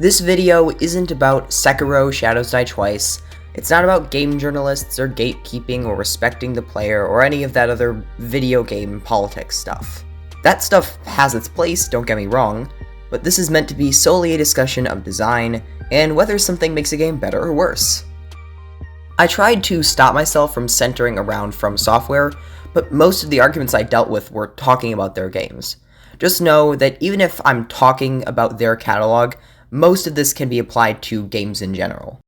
This video isn't about Sekiro Shadows Die Twice, it's not about game journalists or gatekeeping or respecting the player or any of that other video game politics stuff. That stuff has its place, don't get me wrong, but this is meant to be solely a discussion of design and whether something makes a game better or worse. I tried to stop myself from centering around Fromsoftware, but most of the arguments I dealt with were talking about their games. Just know that even if I'm talking about their catalog, most of this can be applied to games in general.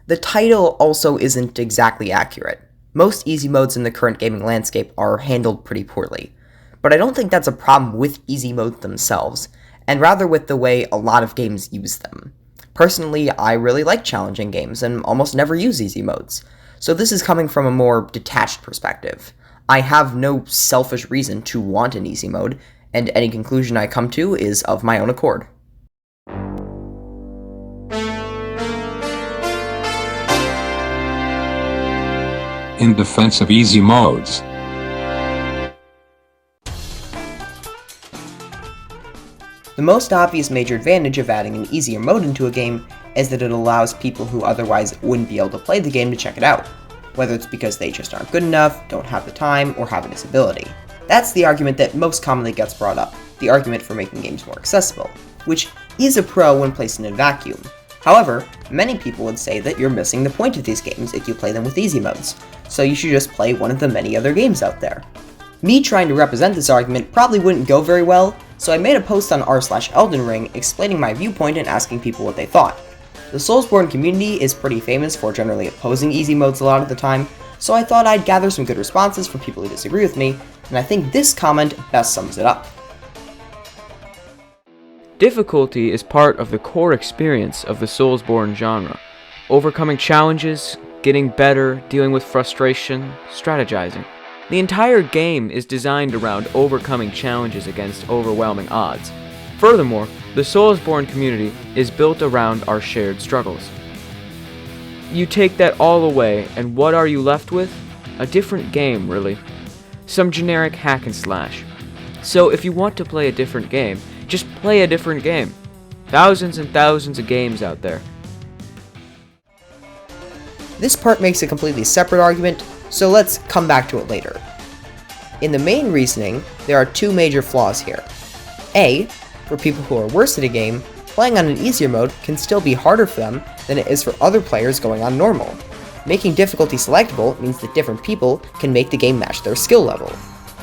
The title also isn't exactly accurate. Most easy modes in the current gaming landscape are handled pretty poorly, but I don't think that's a problem with easy modes themselves, and rather with the way a lot of games use them. Personally, I really like challenging games and almost never use easy modes, so this is coming from a more detached perspective. I have no selfish reason to want an easy mode, and any conclusion I come to is of my own accord. In defense of easy modes. The most obvious major advantage of adding an easier mode into a game is that it allows people who otherwise wouldn't be able to play the game to check it out, whether it's because they just aren't good enough, don't have the time, or have a disability. That's the argument that most commonly gets brought up, the argument for making games more accessible, which is a pro when placed in a vacuum. However, many people would say that you're missing the point of these games if you play them with easy modes, so you should just play one of the many other games out there. Me trying to represent this argument probably wouldn't go very well, so I made a post on r/Elden Ring explaining my viewpoint and asking people what they thought. The Soulsborne community is pretty famous for generally opposing easy modes a lot of the time, so I thought I'd gather some good responses from people who disagree with me, and I think this comment best sums it up. Difficulty is part of the core experience of the Soulsborne genre. Overcoming challenges, getting better, dealing with frustration, strategizing. The entire game is designed around overcoming challenges against overwhelming odds. Furthermore, the Soulsborne community is built around our shared struggles. You take that all away, and what are you left with? A different game, really. Some generic hack and slash. So if you want to play a different game, just play a different game. Thousands and thousands of games out there. This part makes a completely separate argument, so let's come back to it later. In the main reasoning, there are two major flaws here. A, for people who are worse at a game, playing on an easier mode can still be harder for them than it is for other players going on normal. Making difficulty selectable means that different people can make the game match their skill level.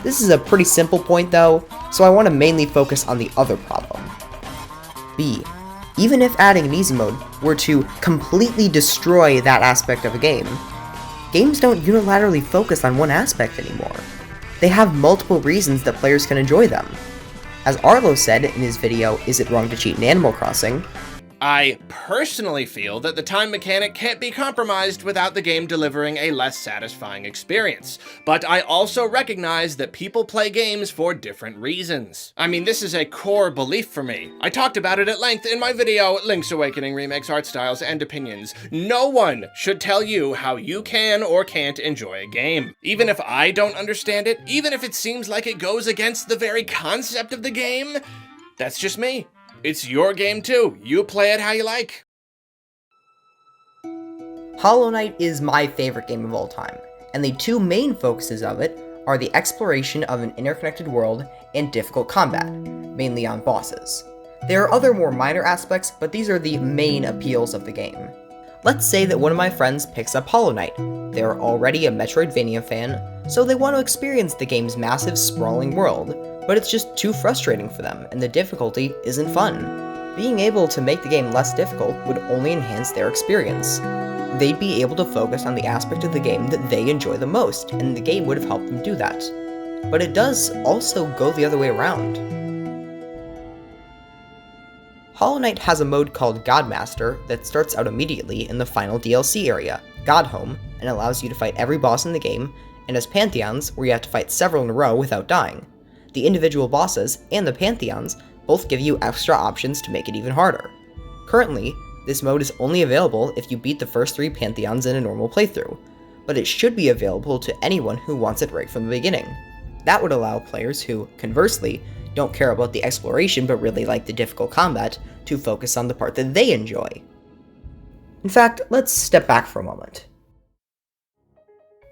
This is a pretty simple point though, so I want to mainly focus on the other problem. B, even if adding an easy mode were to completely destroy that aspect of a game, games don't unilaterally focus on one aspect anymore. They have multiple reasons that players can enjoy them. As Arlo said in his video, Is It Wrong to Cheat in Animal Crossing? I personally feel that the time mechanic can't be compromised without the game delivering a less satisfying experience. But I also recognize that people play games for different reasons. I mean, this is a core belief for me. I talked about it at length in my video, Link's Awakening Remix Art Styles and Opinions. No one should tell you how you can or can't enjoy a game. Even if I don't understand it, even if it seems like it goes against the very concept of the game, that's just me. It's your game too. You play it how you like. Hollow Knight is my favorite game of all time, and the two main focuses of it are the exploration of an interconnected world and difficult combat, mainly on bosses. There are other more minor aspects, but these are the main appeals of the game. Let's say that one of my friends picks up Hollow Knight. They're already a Metroidvania fan, so they want to experience the game's massive, sprawling world, but it's just too frustrating for them, and the difficulty isn't fun. Being able to make the game less difficult would only enhance their experience. They'd be able to focus on the aspect of the game that they enjoy the most, and the game would have helped them do that. But it does also go the other way around. Hollow Knight has a mode called Godmaster that starts out immediately in the final DLC area, Godhome, and allows you to fight every boss in the game, and has Pantheons where you have to fight several in a row without dying. The individual bosses and the Pantheons both give you extra options to make it even harder. Currently, this mode is only available if you beat the first 3 Pantheons in a normal playthrough, but it should be available to anyone who wants it right from the beginning. That would allow players who, conversely, don't care about the exploration but really like the difficult combat to focus on the part that they enjoy. In fact, let's step back for a moment.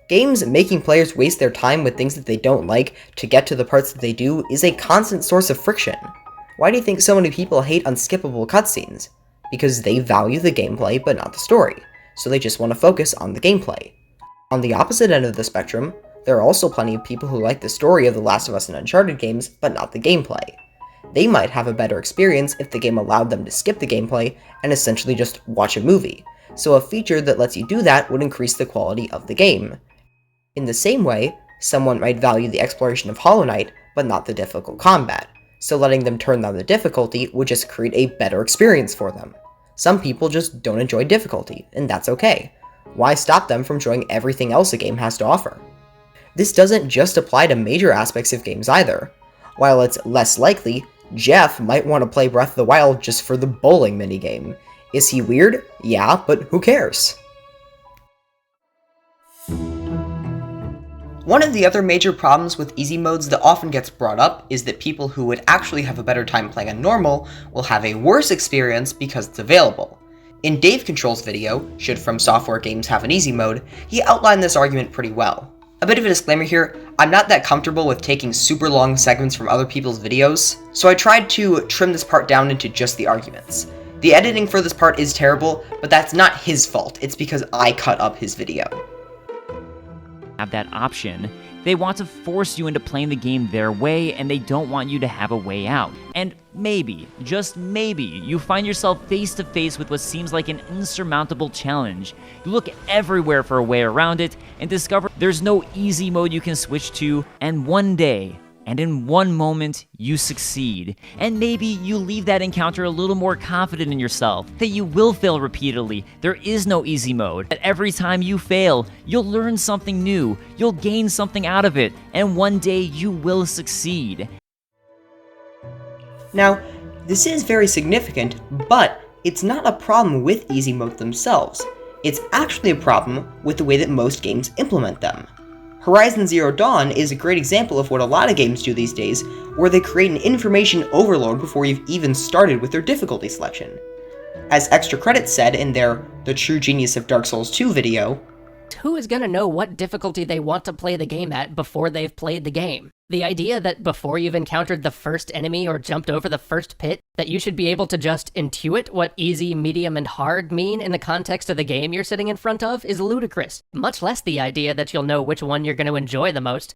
Games making players waste their time with things that they don't like to get to the parts that they do is a constant source of friction. Why do you think so many people hate unskippable cutscenes? Because they value the gameplay but not the story, so they just want to focus on the gameplay. On the opposite end of the spectrum, there are also plenty of people who like the story of The Last of Us and Uncharted games, but not the gameplay. They might have a better experience if the game allowed them to skip the gameplay and essentially just watch a movie, so a feature that lets you do that would increase the quality of the game. In the same way, someone might value the exploration of Hollow Knight, but not the difficult combat, so letting them turn down the difficulty would just create a better experience for them. Some people just don't enjoy difficulty, and that's okay. Why stop them from enjoying everything else a game has to offer? This doesn't just apply to major aspects of games either. While it's less likely, Jeff might want to play Breath of the Wild just for the bowling minigame. Is he weird? Yeah, but who cares? One of the other major problems with easy modes that often gets brought up is that people who would actually have a better time playing on normal will have a worse experience because it's available. In DaveControl's video, Should Fromsoftware Games Have an Easy Mode, he outlined this argument pretty well. A bit of a disclaimer here, I'm not that comfortable with taking super long segments from other people's videos, so I tried to trim this part down into just the arguments. The editing for this part is terrible, but that's not his fault, it's because I cut up his video. Have that option. They want to force you into playing the game their way, and they don't want you to have a way out. And maybe, just maybe, you find yourself face to face with what seems like an insurmountable challenge. You look everywhere for a way around it, and discover there's no easy mode you can switch to, and one day, and in one moment, you succeed. And maybe you leave that encounter a little more confident in yourself, that you will fail repeatedly. There is no easy mode. That every time you fail, you'll learn something new, you'll gain something out of it, and one day you will succeed. Now, this is very significant, but it's not a problem with easy mode themselves. It's actually a problem with the way that most games implement them. Horizon Zero Dawn is a great example of what a lot of games do these days, where they create an information overload before you've even started with their difficulty selection. As Extra Credits said in their The True Genius of Dark Souls 2 video, who is gonna know what difficulty they want to play the game at before they've played the game? The idea that before you've encountered the first enemy or jumped over the first pit, that you should be able to just intuit what easy, medium, and hard mean in the context of the game you're sitting in front of is ludicrous, much less the idea that you'll know which one you're going to enjoy the most.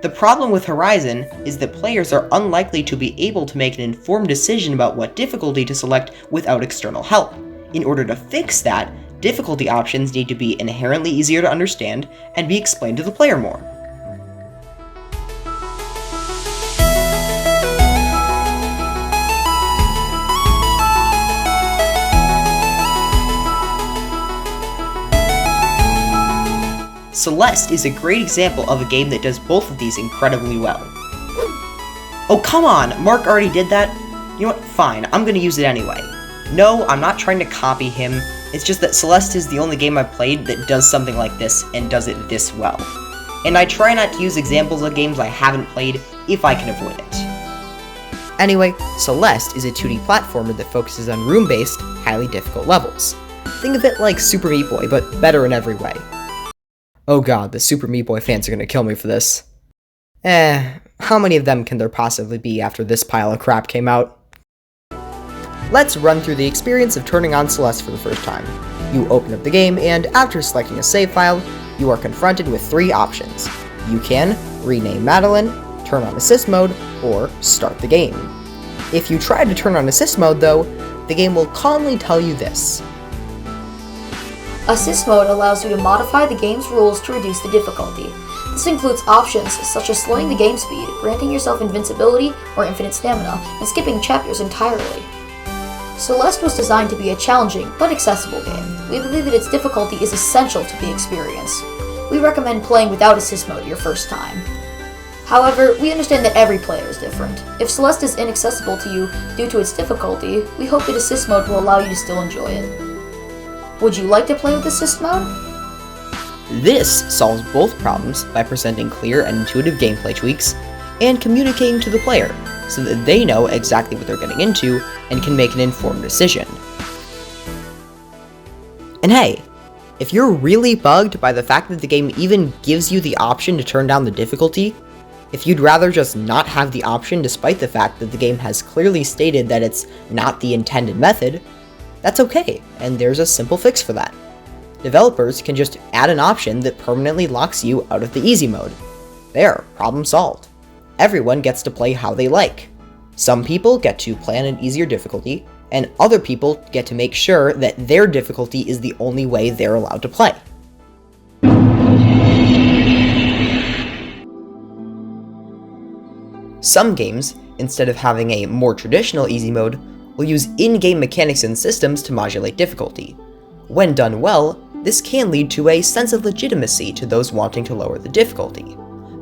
The problem with Horizon is that players are unlikely to be able to make an informed decision about what difficulty to select without external help. In order to fix that, difficulty options need to be inherently easier to understand and be explained to the player more. Celeste is a great example of a game that does both of these incredibly well. Oh, come on! Mark already did that? You know what? Fine, I'm gonna use it anyway. No, I'm not trying to copy him, it's just that Celeste is the only game I've played that does something like this and does it this well. And I try not to use examples of games I haven't played if I can avoid it. Anyway, Celeste is a 2D platformer that focuses on room-based, highly difficult levels. Think of it like Super Meat Boy, but better in every way. Oh god, the Super Meat Boy fans are gonna kill me for this. How many of them can there possibly be after this pile of crap came out? Let's run through the experience of turning on Celeste for the first time. You open up the game, and after selecting a save file, you are confronted with 3 options. You can rename Madeline, turn on assist mode, or start the game. If you try to turn on assist mode though, the game will calmly tell you this. Assist mode allows you to modify the game's rules to reduce the difficulty. This includes options such as slowing the game speed, granting yourself invincibility or infinite stamina, and skipping chapters entirely. Celeste was designed to be a challenging but accessible game. We believe that its difficulty is essential to the experience. We recommend playing without assist mode your first time. However, we understand that every player is different. If Celeste is inaccessible to you due to its difficulty, we hope that assist mode will allow you to still enjoy it. Would you like to play with assist mode? This solves both problems by presenting clear and intuitive gameplay tweaks, and communicating to the player, so that they know exactly what they're getting into and can make an informed decision. And hey, if you're really bugged by the fact that the game even gives you the option to turn down the difficulty, if you'd rather just not have the option despite the fact that the game has clearly stated that it's not the intended method, that's okay, and there's a simple fix for that. Developers can just add an option that permanently locks you out of the easy mode. There, problem solved. Everyone gets to play how they like. Some people get to play on an easier difficulty, and other people get to make sure that their difficulty is the only way they're allowed to play. Some games, instead of having a more traditional easy mode, will use in-game mechanics and systems to modulate difficulty. When done well, this can lead to a sense of legitimacy to those wanting to lower the difficulty.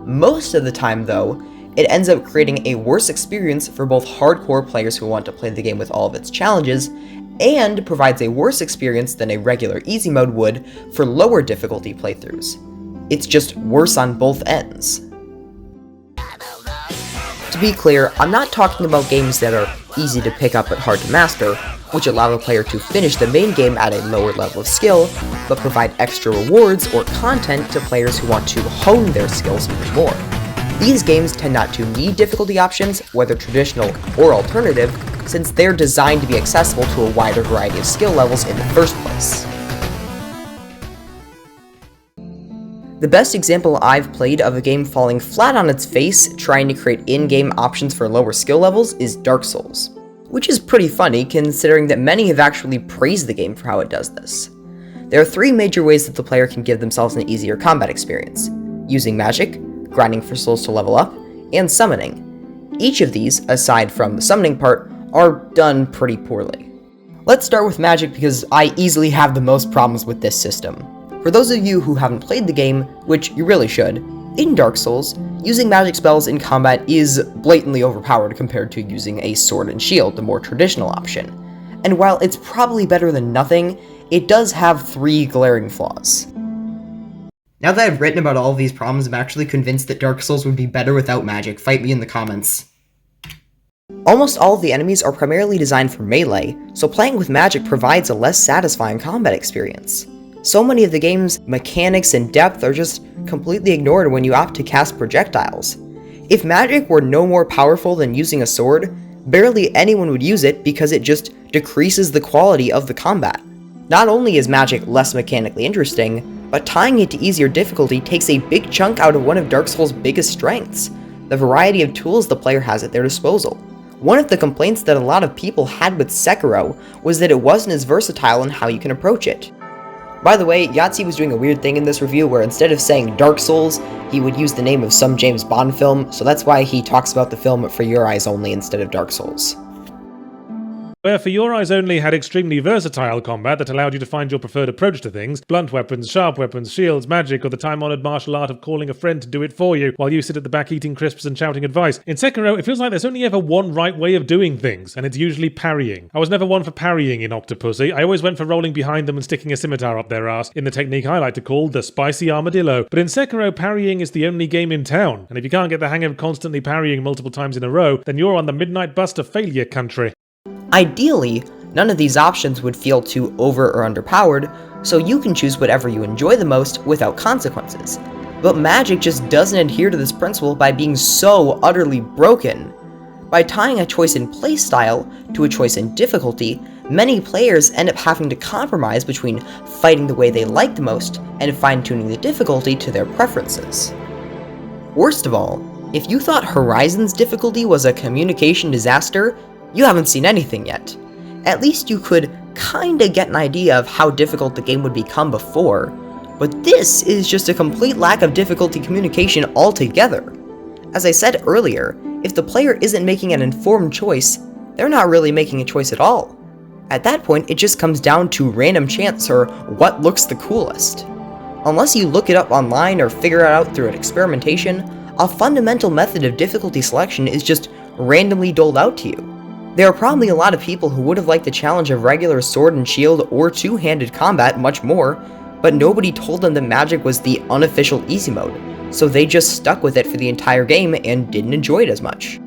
Most of the time, though, it ends up creating a worse experience for both hardcore players who want to play the game with all of its challenges, and provides a worse experience than a regular easy mode would for lower difficulty playthroughs. It's just worse on both ends. To be clear, I'm not talking about games that are easy to pick up but hard to master, which allow the player to finish the main game at a lower level of skill, but provide extra rewards or content to players who want to hone their skills even more. These games tend not to need difficulty options, whether traditional or alternative, since they're designed to be accessible to a wider variety of skill levels in the first place. The best example I've played of a game falling flat on its face trying to create in-game options for lower skill levels is Dark Souls, which is pretty funny considering that many have actually praised the game for how it does this. There are three major ways that the player can give themselves an easier combat experience: using magic, grinding for souls to level up, and summoning. Each of these, aside from the summoning part, are done pretty poorly. Let's start with magic because I easily have the most problems with this system. For those of you who haven't played the game, which you really should, in Dark Souls, using magic spells in combat is blatantly overpowered compared to using a sword and shield, the more traditional option. And while it's probably better than nothing, it does have three glaring flaws. Now that I've written about all of these problems, I'm actually convinced that Dark Souls would be better without magic. Fight me in the comments. Almost all of the enemies are primarily designed for melee, so playing with magic provides a less satisfying combat experience. So many of the game's mechanics and depth are just completely ignored when you opt to cast projectiles. If magic were no more powerful than using a sword, barely anyone would use it because it just decreases the quality of the combat. Not only is magic less mechanically interesting, but tying it to easier difficulty takes a big chunk out of one of Dark Souls' biggest strengths, the variety of tools the player has at their disposal. One of the complaints that a lot of people had with Sekiro was that it wasn't as versatile in how you can approach it. By the way, Yahtzee was doing a weird thing in this review where instead of saying Dark Souls, he would use the name of some James Bond film, so that's why he talks about the film For Your Eyes Only instead of Dark Souls. Where For Your Eyes Only had extremely versatile combat that allowed you to find your preferred approach to things, blunt weapons, sharp weapons, shields, magic, or the time-honored martial art of calling a friend to do it for you while you sit at the back eating crisps and shouting advice. In Sekiro, it feels like there's only ever one right way of doing things, and it's usually parrying. I was never one for parrying in Octopussy. I always went for rolling behind them and sticking a scimitar up their ass in the technique I like to call the spicy armadillo. But in Sekiro, parrying is the only game in town, and if you can't get the hang of constantly parrying multiple times in a row, then you're on the midnight bus to failure country. Ideally, none of these options would feel too over or underpowered, so you can choose whatever you enjoy the most without consequences. But magic just doesn't adhere to this principle by being so utterly broken. By tying a choice in playstyle to a choice in difficulty, many players end up having to compromise between fighting the way they like the most and fine-tuning the difficulty to their preferences. Worst of all, if you thought Horizon's difficulty was a communication disaster, you haven't seen anything yet. At least you could kinda get an idea of how difficult the game would become before, but this is just a complete lack of difficulty communication altogether. As I said earlier, if the player isn't making an informed choice, they're not really making a choice at all. At that point, it just comes down to random chance or what looks the coolest. Unless you look it up online or figure it out through an experimentation, a fundamental method of difficulty selection is just randomly doled out to you. There are probably a lot of people who would have liked the challenge of regular sword and shield or two-handed combat much more, but nobody told them that magic was the unofficial easy mode, so they just stuck with it for the entire game and didn't enjoy it as much.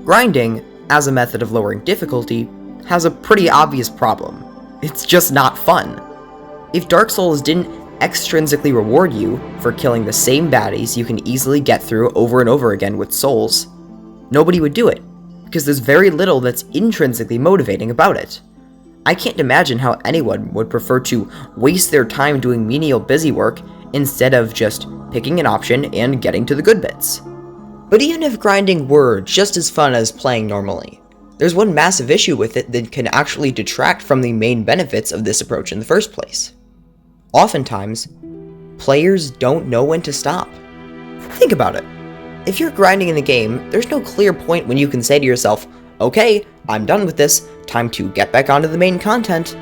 Grinding, as a method of lowering difficulty, has a pretty obvious problem. It's just not fun. If Dark Souls didn't extrinsically reward you for killing the same baddies you can easily get through over and over again with souls, nobody would do it, because there's very little that's intrinsically motivating about it. I can't imagine how anyone would prefer to waste their time doing menial busy work instead of just picking an option and getting to the good bits. But even if grinding were just as fun as playing normally, there's one massive issue with it that can actually detract from the main benefits of this approach in the first place. Oftentimes, players don't know when to stop. Think about it. If you're grinding in the game, there's no clear point when you can say to yourself, okay, I'm done with this, time to get back onto the main content.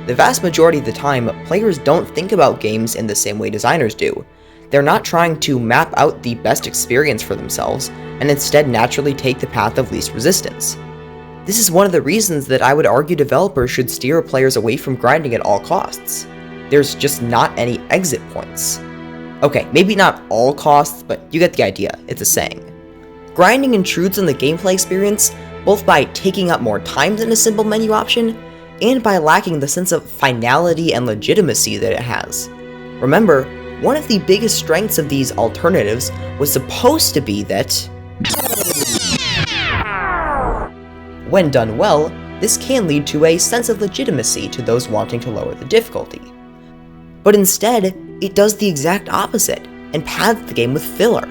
The vast majority of the time, players don't think about games in the same way designers do. They're not trying to map out the best experience for themselves, and instead naturally take the path of least resistance. This is one of the reasons that I would argue developers should steer players away from grinding at all costs. There's just not any exit points. Okay, maybe not all costs, but you get the idea, it's a saying. Grinding intrudes on the gameplay experience, both by taking up more time than a simple menu option, and by lacking the sense of finality and legitimacy that it has. Remember, one of the biggest strengths of these alternatives was supposed to be that, when done well, this can lead to a sense of legitimacy to those wanting to lower the difficulty. But instead, it does the exact opposite, and pads the game with filler.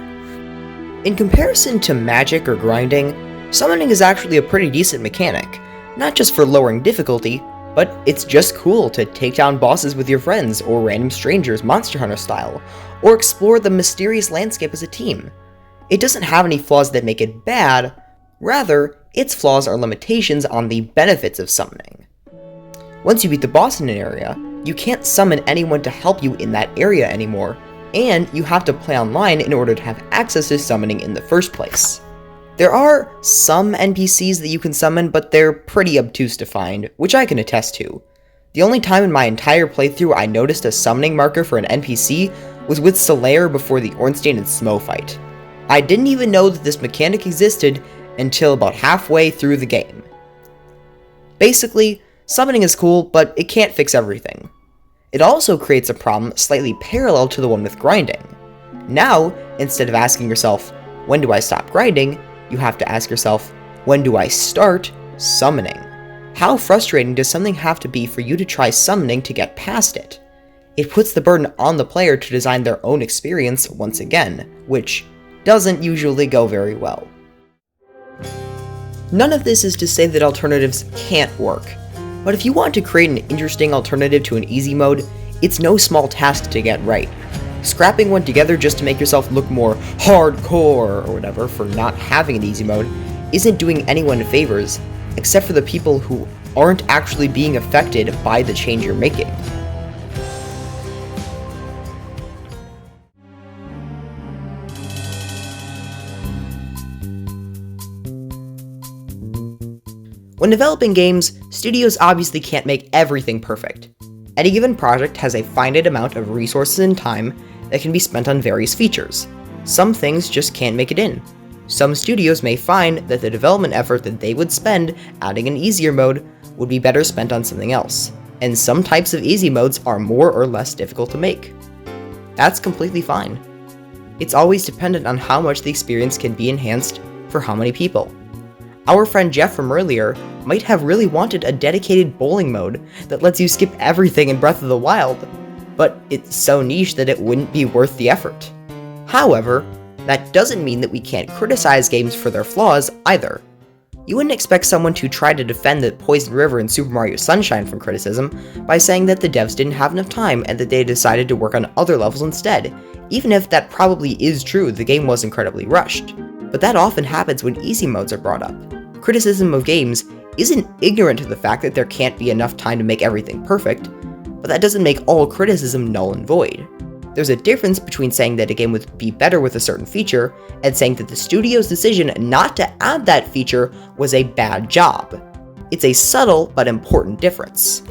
In comparison to magic or grinding, summoning is actually a pretty decent mechanic, not just for lowering difficulty, but it's just cool to take down bosses with your friends or random strangers Monster Hunter style, or explore the mysterious landscape as a team. It doesn't have any flaws that make it bad, rather, its flaws are limitations on the benefits of summoning. Once you beat the boss in an area, you can't summon anyone to help you in that area anymore, and you have to play online in order to have access to summoning in the first place. There are some NPCs that you can summon, but they're pretty obtuse to find, which I can attest to. The only time in my entire playthrough I noticed a summoning marker for an NPC was with Solaire before the Ornstein and Smo fight. I didn't even know that this mechanic existed until about halfway through the game. Basically, summoning is cool, but it can't fix everything. It also creates a problem slightly parallel to the one with grinding. Now, instead of asking yourself, when do I stop grinding, you have to ask yourself, when do I start summoning? How frustrating does something have to be for you to try summoning to get past it? It puts the burden on the player to design their own experience once again, which doesn't usually go very well. None of this is to say that alternatives can't work, but if you want to create an interesting alternative to an easy mode, it's no small task to get right. Scrapping one together just to make yourself look more hardcore or whatever for not having an easy mode isn't doing anyone favors, except for the people who aren't actually being affected by the change you're making. When developing games, studios obviously can't make everything perfect. Any given project has a finite amount of resources and time that can be spent on various features. Some things just can't make it in. Some studios may find that the development effort that they would spend adding an easier mode would be better spent on something else, and some types of easy modes are more or less difficult to make. That's completely fine. It's always dependent on how much the experience can be enhanced for how many people. Our friend Jeff from earlier might have really wanted a dedicated bowling mode that lets you skip everything in Breath of the Wild, but it's so niche that it wouldn't be worth the effort. However, that doesn't mean that we can't criticize games for their flaws either. You wouldn't expect someone to try to defend the Poison River in Super Mario Sunshine from criticism by saying that the devs didn't have enough time and that they decided to work on other levels instead, even if that probably is true, the game was incredibly rushed. But that often happens when easy modes are brought up. Criticism of games isn't ignorant to the fact that there can't be enough time to make everything perfect, but that doesn't make all criticism null and void. There's a difference between saying that a game would be better with a certain feature, and saying that the studio's decision not to add that feature was a bad job. It's a subtle but important difference.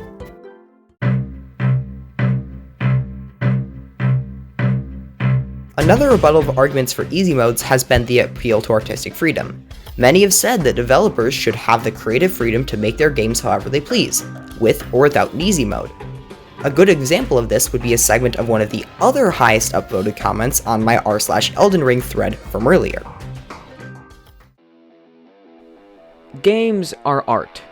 Another rebuttal of arguments for easy modes has been the appeal to artistic freedom. Many have said that developers should have the creative freedom to make their games however they please, with or without an easy mode. A good example of this would be a segment of one of the other highest upvoted comments on my r/Elden Ring thread from earlier. Games are art.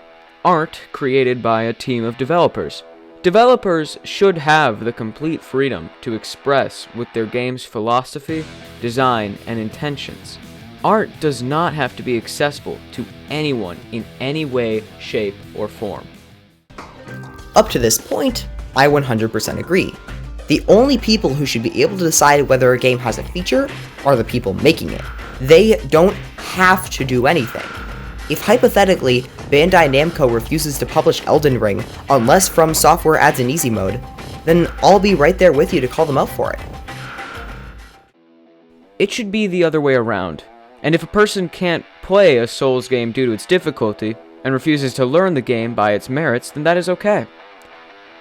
Art created by a team of developers. Developers should have the complete freedom to express with their game's philosophy, design, and intentions. Art does not have to be accessible to anyone in any way, shape, or form. Up to this point, I 100% agree. The only people who should be able to decide whether a game has a feature are the people making it. They don't have to do anything. If hypothetically, Bandai Namco refuses to publish Elden Ring unless Fromsoftware adds an easy mode, then I'll be right there with you to call them out for it. It should be the other way around. And if a person can't play a Souls game due to its difficulty, and refuses to learn the game by its merits, then that is okay.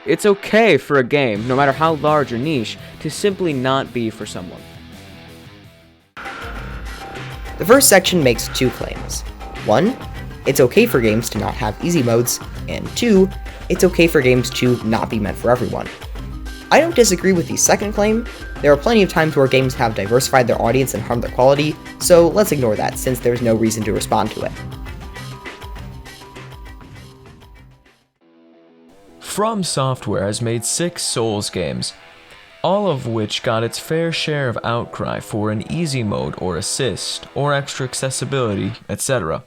It's okay for a game, no matter how large or niche, to simply not be for someone. The first section makes two claims. 1, it's okay for games to not have easy modes, and 2, it's okay for games to not be meant for everyone. I don't disagree with the second claim. There are plenty of times where games have diversified their audience and harmed their quality, so let's ignore that since there's no reason to respond to it. Fromsoftware has made 6 Souls games, all of which got its fair share of outcry for an easy mode or assist, or extra accessibility, etc.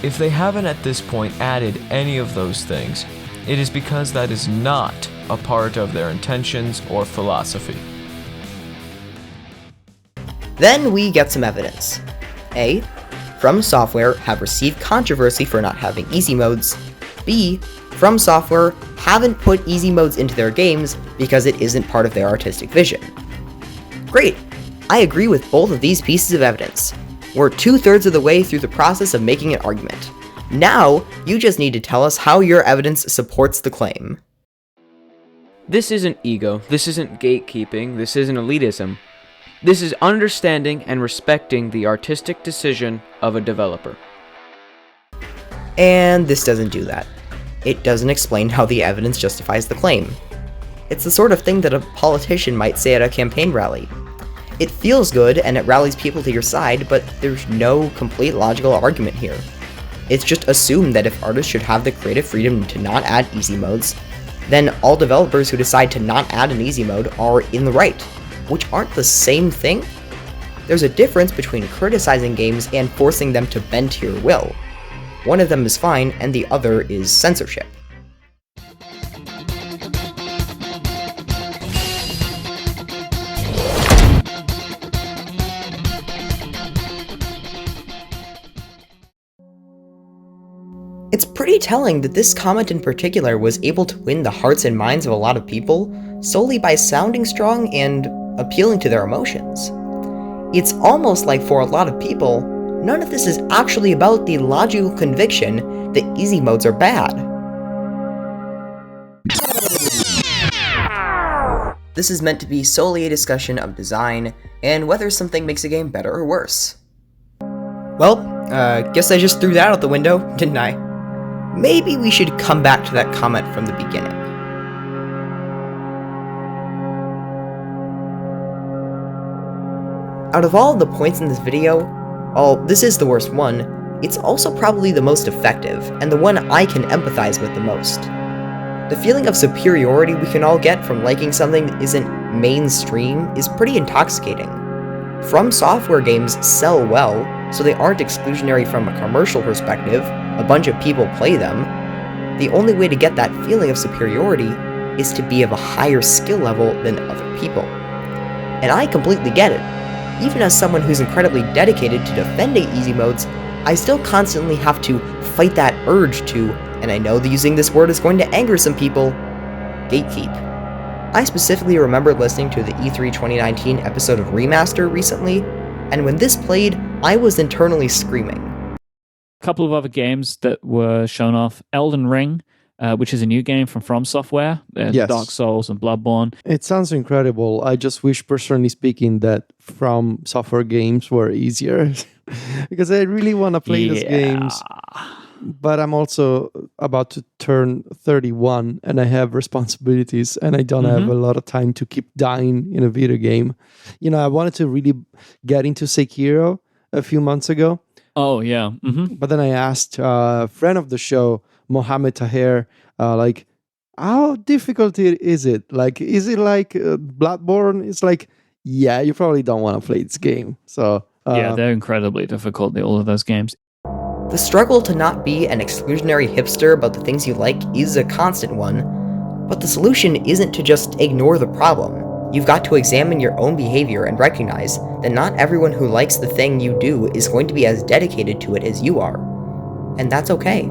If they haven't at this point added any of those things, it is because that is not a part of their intentions or philosophy. Then we get some evidence. A, Fromsoftware have received controversy for not having easy modes. B, Fromsoftware haven't put easy modes into their games because it isn't part of their artistic vision. Great! I agree with both of these pieces of evidence. We're 2/3 of the way through the process of making an argument. Now, you just need to tell us how your evidence supports the claim. This isn't ego, this isn't gatekeeping, this isn't elitism. This is understanding and respecting the artistic decision of a developer. And this doesn't do that. It doesn't explain how the evidence justifies the claim. It's the sort of thing that a politician might say at a campaign rally. It feels good and it rallies people to your side, but there's no complete logical argument here. It's just assumed that if artists should have the creative freedom to not add easy modes, then all developers who decide to not add an easy mode are in the right, which aren't the same thing. There's a difference between criticizing games and forcing them to bend to your will. One of them is fine, and the other is censorship. It's pretty telling that this comment in particular was able to win the hearts and minds of a lot of people solely by sounding strong and appealing to their emotions. It's almost like for a lot of people, none of this is actually about the logical conviction that easy modes are bad. This is meant to be solely a discussion of design and whether something makes a game better or worse. Well, guess I just threw that out the window, didn't I? Maybe we should come back to that comment from the beginning. Out of all the points in this video, this is the worst one, it's also probably the most effective, and the one I can empathize with the most. The feeling of superiority we can all get from liking something that isn't mainstream is pretty intoxicating. Fromsoftware games sell well, so they aren't exclusionary from a commercial perspective. A bunch of people play them. The only way to get that feeling of superiority is to be of a higher skill level than other people. And I completely get it. Even as someone who's incredibly dedicated to defending easy modes, I still constantly have to fight that urge to, and I know that using this word is going to anger some people, gatekeep. I specifically remember listening to the E3 2019 episode of Remaster recently, and when this played, I was internally screaming. A couple of other games that were shown off, Elden Ring which is a new game from Fromsoftware, Yes. Dark Souls and Bloodborne. It sounds incredible. I just wish, personally speaking, that From Software games were easier because I really want to play those games. But I'm also about to turn 31 and I have responsibilities and I don't have a lot of time to keep dying in a video game. You know, I wanted to really get into Sekiro a few months ago. Oh, yeah. But then I asked a friend of the show, Mohammed Taher, like, how difficult is it? Like, is it like Bloodborne? It's like, yeah, you probably don't want to play this game. So Yeah, they're incredibly difficult, all of those games. The struggle to not be an exclusionary hipster about the things you like is a constant one, but the solution isn't to just ignore the problem. You've got to examine your own behavior and recognize that not everyone who likes the thing you do is going to be as dedicated to it as you are. And that's okay.